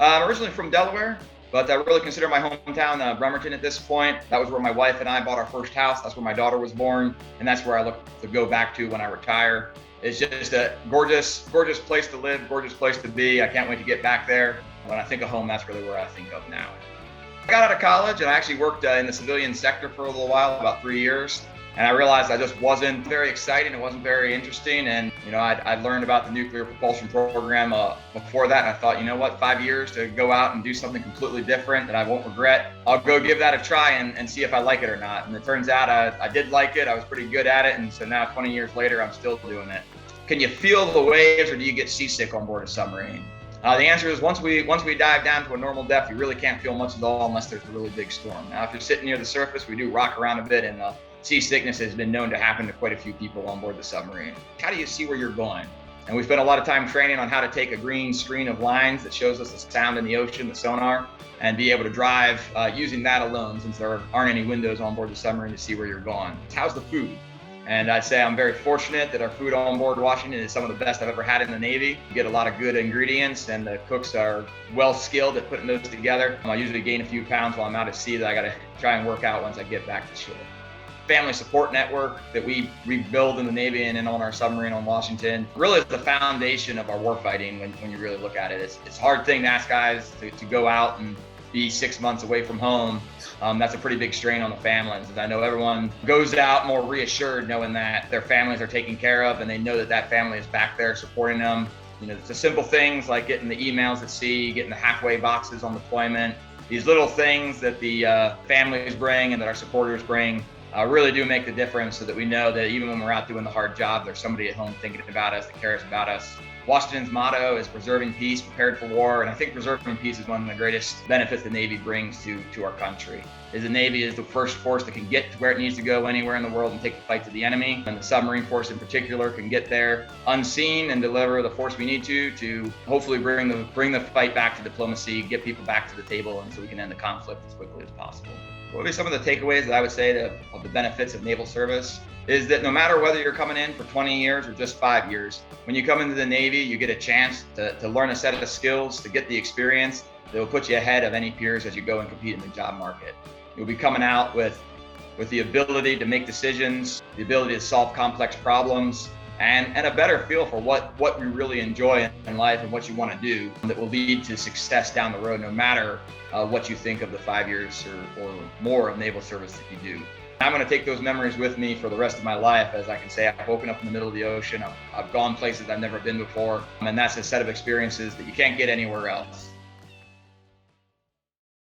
I'm originally from Delaware, but I really consider my hometown Bremerton at this point. That was where my wife and I bought our first house. That's where my daughter was born, and that's where I look to go back to when I retire. It's just a gorgeous, gorgeous place to live, gorgeous place to be. I can't wait to get back there. When I think of home, that's really where I think of now. I got out of college and I actually worked in the civilian sector for a little while, about 3 years. And I realized I just wasn't very exciting. It wasn't very interesting. And, I learned about the nuclear propulsion program before that. And I thought, you know what, 5 years to go out and do something completely different that I won't regret. I'll go give that a try and see if I like it or not. And it turns out I did like it. I was pretty good at it. And so now 20 years later, I'm still doing it. Can you feel the waves or do you get seasick on board a submarine? The answer is once we dive down to a normal depth, you really can't feel much at all unless there's a really big storm. Now, if you're sitting near the surface, we do rock around a bit, and seasickness has been known to happen to quite a few people on board the submarine. How do you see where you're going? And we spent a lot of time training on how to take a green screen of lines that shows us the sound in the ocean, the sonar, and be able to drive using that alone, since there aren't any windows on board the submarine to see where you're going. How's the food? And I'd say I'm very fortunate that our food on board Washington is some of the best I've ever had in the Navy. You get a lot of good ingredients, and the cooks are well skilled at putting those together. I usually gain a few pounds while I'm out at sea that I got to try and work out once I get back to shore. Family support network that we rebuild in the Navy and on our submarine on Washington really is the foundation of our warfighting when you really look at it. It's a hard thing to ask guys to go out and be 6 months away from home. That's a pretty big strain on the families. I know everyone goes out more reassured knowing that their families are taken care of and they know that family is back there supporting them. It's the simple things like getting the emails at sea, getting the halfway boxes on deployment. These little things that the families bring and that our supporters bring really do make the difference, so that we know that even when we're out doing the hard job, there's somebody at home thinking about us, that cares about us. Washington's motto is preserving peace, prepared for war, and I think preserving peace is one of the greatest benefits the Navy brings to our country. The Navy is the first force that can get to where it needs to go anywhere in the world and take the fight to the enemy, and the submarine force in particular can get there unseen and deliver the force we need to hopefully bring the fight back to diplomacy, get people back to the table, and so we can end the conflict as quickly as possible. What would be some of the takeaways that I would say of the benefits of naval service is that no matter whether you're coming in for 20 years or just 5 years, when you come into the Navy, you get a chance to learn a set of skills, to get the experience that will put you ahead of any peers as you go and compete in the job market. You'll be coming out with the ability to make decisions, the ability to solve complex problems, and a better feel for what you really enjoy in life and what you want to do that will lead to success down the road, no matter what you think of the 5 years or more of naval service that you do. I'm going to take those memories with me for the rest of my life. As I can say, I've woken up in the middle of the ocean. I've gone places I've never been before. And that's a set of experiences that you can't get anywhere else.